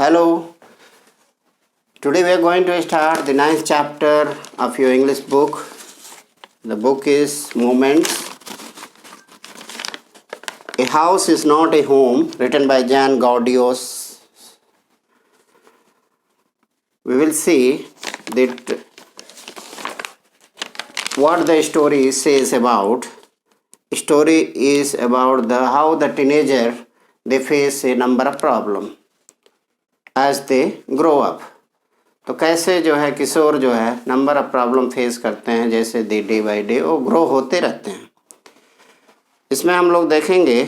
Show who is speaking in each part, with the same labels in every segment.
Speaker 1: Hello, today we are going to start the ninth chapter of your English book. The book is Moments. A House is Not a Home, written by Jan Gaudios. We will see that what the story says about. Story is about how the teenager they face a number of problems as they grow up. तो कैसे जो है किशोर जो है number of problem face करते हैं, जैसे day by day वो ग्रो होते रहते हैं। इसमें हम लोग देखेंगे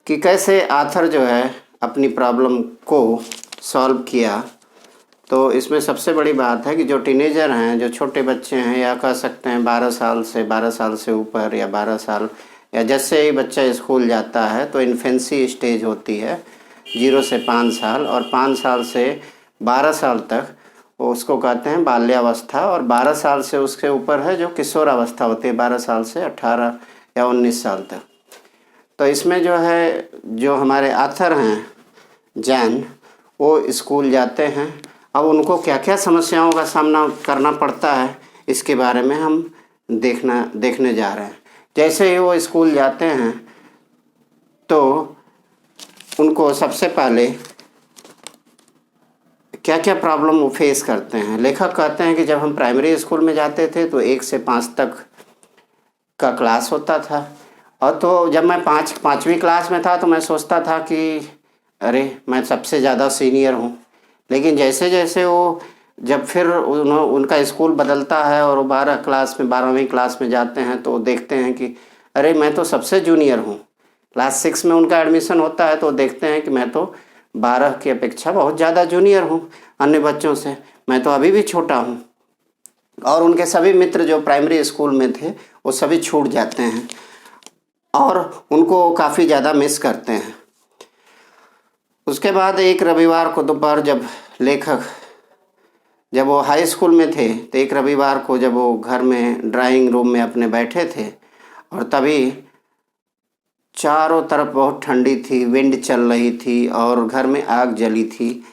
Speaker 1: कि कैसे आथर जो है अपनी प्रॉब्लम को सॉल्व किया। तो इसमें सबसे बड़ी बात है कि जो टीनेजर हैं, जो छोटे बच्चे हैं, या कह सकते हैं 12 साल से ऊपर या 12 साल, या जैसे ही बच्चा स्कूल जाता है तो इन्फेंसी स्टेज होती है 0 से 5 साल, और 5 साल से 12 साल तक उसको कहते हैं बाल्यावस्था, और 12 साल से उसके ऊपर है जो किशोर अवस्था होती है 12 साल से 18 या 19 साल तक। तो इसमें जो है जो हमारे आथर हैं जैन, वो स्कूल जाते हैं। अब उनको क्या क्या समस्याओं का सामना करना पड़ता है इसके बारे में हम देखने जा रहे हैं। जैसे ही वो स्कूल जाते हैं तो उनको सबसे पहले क्या क्या प्रॉब्लम वो फेस करते हैं। लेखक कहते हैं कि जब हम प्राइमरी स्कूल में जाते थे तो 1 से 5 तक का क्लास होता था, और तो जब मैं पाँचवीं क्लास में था तो मैं सोचता था कि अरे मैं सबसे ज़्यादा सीनियर हूँ। लेकिन जैसे जैसे वो जब फिर उनका स्कूल बदलता है और वो 12वीं क्लास में जाते हैं तो देखते हैं कि अरे मैं तो सबसे जूनियर हूँ। क्लास 6 में उनका एडमिशन होता है तो देखते हैं कि मैं तो 12 की अपेक्षा बहुत ज़्यादा जूनियर हूँ अन्य बच्चों से, मैं तो अभी भी छोटा हूँ। और उनके सभी मित्र जो प्राइमरी स्कूल में थे वो सभी छूट जाते हैं और उनको काफ़ी ज़्यादा मिस करते हैं। उसके बाद एक रविवार को दोपहर जब वो हाई स्कूल में थे तो एक रविवार को जब वो घर में ड्राइंग रूम में अपने बैठे थे और तभी चारों तरफ बहुत ठंडी थी, विंड चल रही थी और घर में आग जली थी।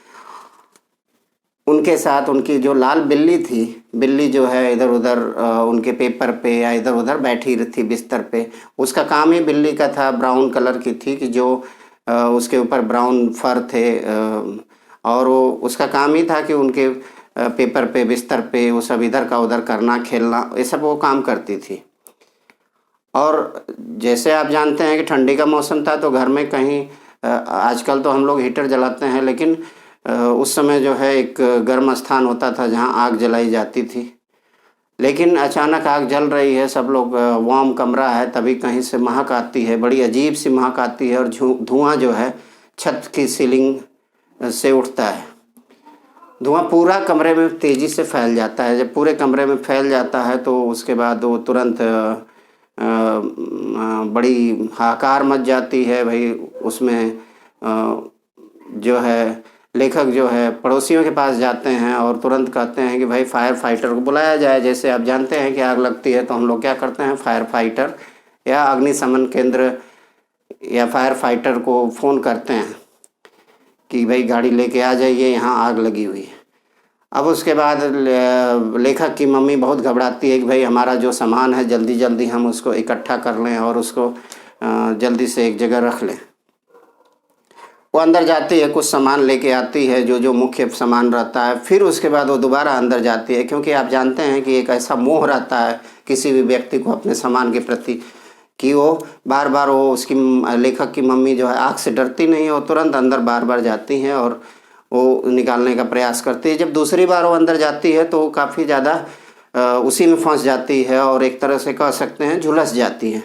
Speaker 1: उनके साथ उनकी जो लाल बिल्ली थी, बिल्ली जो है इधर उधर उनके पेपर पे या इधर उधर बैठी थी बिस्तर पे। उसका काम ही बिल्ली का था, ब्राउन कलर की थी कि जो उसके ऊपर ब्राउन फर थे, और वो उसका काम ही था कि उनके पेपर पे बिस्तर पे वो सब इधर का उधर करना, खेलना, ये सब वो काम करती थी। और जैसे आप जानते हैं कि ठंडी का मौसम था तो घर में कहीं आजकल तो हम लोग हीटर जलाते हैं, लेकिन उस समय जो है एक गर्म स्थान होता था जहां आग जलाई जाती थी। लेकिन अचानक आग जल रही है, सब लोग वार्म कमरा है, तभी कहीं से महक आती है, बड़ी अजीब सी महक आती है और धुआं जो है छत की सीलिंग से उठता है। धुआं पूरा कमरे में तेज़ी से फैल जाता है। जब पूरे कमरे में फैल जाता है तो उसके बाद वो तुरंत बड़ी हाहाकार मच जाती है भाई। उसमें जो है लेखक जो है पड़ोसियों के पास जाते हैं और तुरंत कहते हैं कि भाई फायर फाइटर को बुलाया जाए। जैसे आप जानते हैं कि आग लगती है तो हम लोग क्या करते हैं, फायर फाइटर या अग्निशमन केंद्र या फायर फाइटर को फ़ोन करते हैं कि भाई गाड़ी लेके आ जाइए, यहाँ आग लगी हुई है। अब उसके बाद लेखक की मम्मी बहुत घबराती है कि भाई हमारा जो सामान है जल्दी जल्दी हम उसको इकट्ठा कर लें और उसको जल्दी से एक जगह रख लें। वो अंदर जाती है, कुछ सामान लेके आती है जो मुख्य सामान रहता है। फिर उसके बाद वो दोबारा अंदर जाती है, क्योंकि आप जानते हैं कि एक ऐसा मोह रहता है किसी भी व्यक्ति को अपने सामान के प्रति कि वो बार बार वो उसकी लेखक की मम्मी जो है आग से डरती नहीं है, वो तुरंत अंदर बार बार जाती हैं और वो निकालने का प्रयास करती है। जब दूसरी बार वो अंदर जाती है तो वो काफ़ी ज़्यादा उसी में फंस जाती है और एक तरह से कह सकते हैं झुलस जाती है।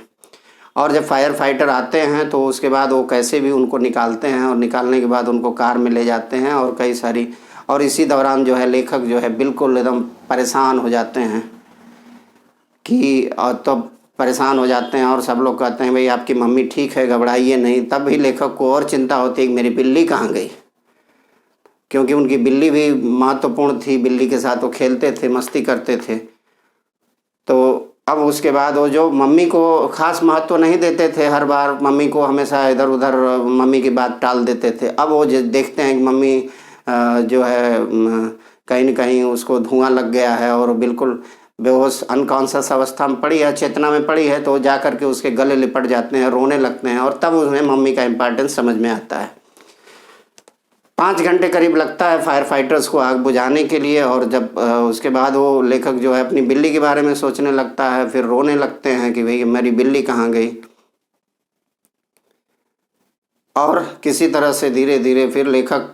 Speaker 1: और जब फायर फाइटर आते हैं तो उसके बाद वो कैसे भी उनको निकालते हैं और निकालने के बाद उनको कार में ले जाते हैं और कई सारी, और इसी दौरान जो है लेखक जो है बिल्कुल एकदम परेशान हो जाते हैं कि परेशान हो जाते हैं और सब लोग कहते हैं भाई आपकी मम्मी ठीक है, घबराइए नहीं। तब भी लेखक को और चिंता होती है कि मेरी बिल्ली कहाँ गई, क्योंकि उनकी बिल्ली भी महत्वपूर्ण थी। बिल्ली के साथ वो खेलते थे, मस्ती करते थे। तो अब उसके बाद वो जो मम्मी को ख़ास महत्व नहीं देते थे, हर बार मम्मी को हमेशा इधर उधर मम्मी की बात टाल देते थे। अब वो देखते हैं कि मम्मी जो है कहीं न कहीं उसको धुआं लग गया है और बिल्कुल बेहोश अनकॉन्शियस अवस्था में पड़ी है, चेतना में पड़ी है, तो जा कर के उसके गले लिपट जाते हैं, रोने लगते हैं और तब उन्हें मम्मी का इम्पोर्टेंस समझ में आता है। 5 घंटे करीब लगता है फायर फाइटर्स को आग बुझाने के लिए, और जब उसके बाद वो लेखक जो है अपनी बिल्ली के बारे में सोचने लगता है, फिर रोने लगते हैं कि भाई मेरी बिल्ली कहाँ गई। और किसी तरह से धीरे धीरे फिर लेखक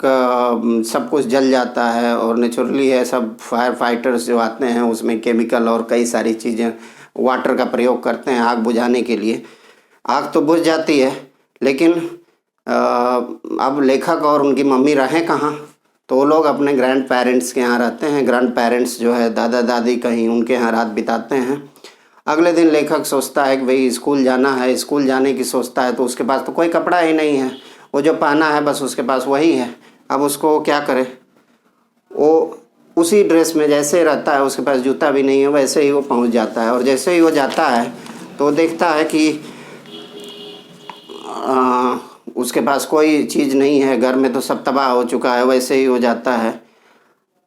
Speaker 1: सब कुछ जल जाता है, और नेचुरली है सब फायर फाइटर्स जो आते हैं उसमें केमिकल और कई सारी चीज़ें वाटर का प्रयोग करते हैं आग बुझाने के लिए। आग तो बुझ जाती है, लेकिन अब लेखक और उनकी मम्मी रहें कहाँ, तो वो लोग अपने ग्रैंड पेरेंट्स के यहाँ रहते हैं। ग्रैंड पेरेंट्स जो है दादा दादी कहीं उनके यहाँ रात बिताते हैं। अगले दिन लेखक सोचता है कि भाई स्कूल जाना है, स्कूल जाने की सोचता है, तो उसके पास तो कोई कपड़ा ही नहीं है, वो जो पहना है बस उसके पास वही है। अब उसको क्या करे, वो उसी ड्रेस में जैसे रहता है, उसके पास जूता भी नहीं है, वैसे ही वो पहुंच जाता है। और जैसे ही वो जाता है तो वो देखता है कि उसके पास कोई चीज़ नहीं है, घर में तो सब तबाह हो चुका है। वैसे ही हो जाता है।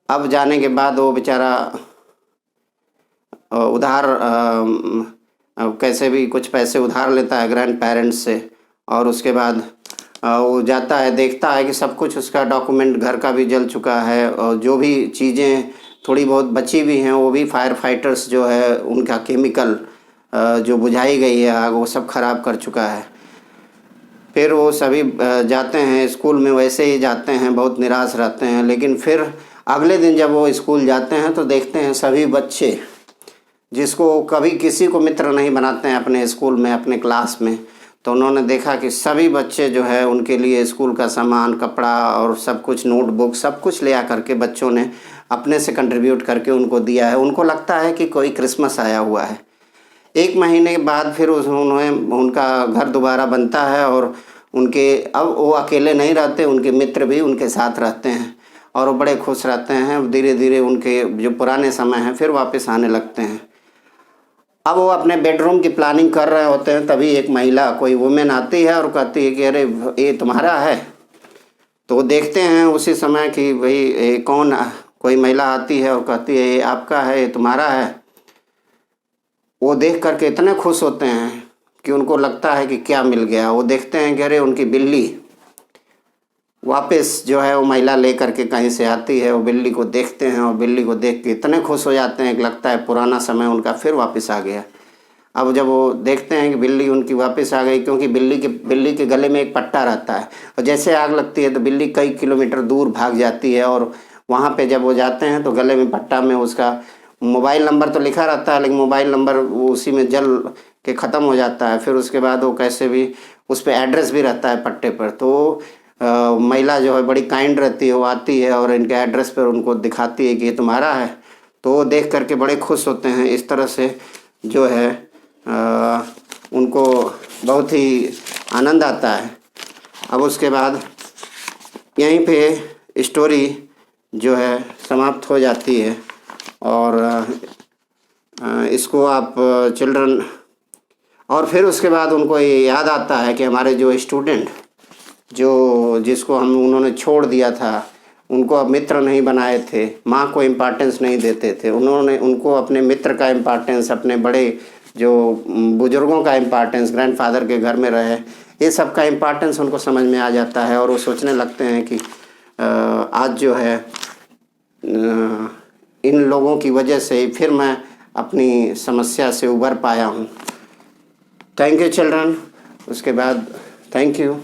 Speaker 1: अब जाने के बाद वो बेचारा उधार कैसे भी कुछ पैसे उधार लेता है ग्रैंड पेरेंट्स से, और उसके बाद वो जाता है, देखता है कि सब कुछ उसका डॉक्यूमेंट घर का भी जल चुका है, और जो भी चीज़ें थोड़ी बहुत बची भी हैं वो भी फायर फाइटर्स जो है उनका केमिकल जो बुझाई गई है आग, वो सब खराब कर चुका है। फिर वो सभी जाते हैं स्कूल में, वैसे ही जाते हैं, बहुत निराश रहते हैं। लेकिन फिर अगले दिन जब वो स्कूल जाते हैं तो देखते हैं सभी बच्चे, जिसको कभी किसी को मित्र नहीं बनाते हैं अपने स्कूल में, अपने क्लास में, तो उन्होंने देखा कि सभी बच्चे जो है उनके लिए स्कूल का सामान, कपड़ा और सब कुछ, नोटबुक, सब कुछ ले आ करके बच्चों ने अपने से कंट्रीब्यूट करके उनको दिया है। उनको लगता है कि कोई क्रिसमस आया हुआ है। 1 महीने के बाद फिर उनका घर दोबारा बनता है, और उनके अब वो अकेले नहीं रहते, उनके मित्र भी उनके साथ रहते हैं और वो बड़े खुश रहते हैं। धीरे धीरे उनके जो पुराने समय हैं फिर वापस आने लगते हैं। अब वो अपने बेडरूम की प्लानिंग कर रहे होते हैं, तभी एक महिला, कोई वुमेन आती है और कहती है कि अरे ये तुम्हारा है। तो वो देखते हैं उसी समय कि भाई ये कौन, कोई महिला आती है और कहती है ये आपका है, ये तुम्हारा है। वो देख करके इतने खुश होते हैं कि उनको लगता है कि क्या मिल गया। वो देखते हैं कि अरे उनकी बिल्ली वापस जो है वो महिला ले करके कहीं से आती है। वो बिल्ली को देखते हैं और बिल्ली को देख के इतने खुश हो जाते हैं कि लगता है पुराना समय उनका फिर वापस आ गया। अब जब वो देखते हैं कि बिल्ली उनकी वापस आ गई, क्योंकि बिल्ली के गले में एक पट्टा रहता है, और जैसे आग लगती है तो बिल्ली कई किलोमीटर दूर भाग जाती है। और वहाँ पे जब वो जाते हैं तो गले में पट्टा में उसका मोबाइल नंबर तो लिखा रहता है, लेकिन मोबाइल नंबर वो उसी में जल के ख़त्म हो जाता है। फिर उसके बाद वो कैसे भी उस पर एड्रेस भी रहता है पट्टे पर। तो महिला जो है बड़ी काइंड रहती है, वो आती है और इनके एड्रेस पर उनको दिखाती है कि ये तुम्हारा है। तो वो देख करके बड़े खुश होते हैं। इस तरह से जो है उनको बहुत ही आनंद आता है। अब उसके बाद यहीं पे स्टोरी जो है समाप्त हो जाती है, और इसको आप चिल्ड्रन, और फिर उसके बाद उनको ये याद आता है कि हमारे जो स्टूडेंट जिसको उन्होंने छोड़ दिया था, उनको अब मित्र नहीं बनाए थे, माँ को इम्पोर्टेंस नहीं देते थे, उनको अपने मित्र का इम्पोर्टेंस, अपने बड़े जो बुज़ुर्गों का इम्पोर्टेंस, ग्रैंडफादर के घर में रहे, ये सब का इम्पोर्टेंस उनको समझ में आ जाता है। और वो सोचने लगते हैं कि आज जो है इन लोगों की वजह से फिर मैं अपनी समस्या से उबर पाया हूँ। Thank you children. उसके बाद थैंक यू।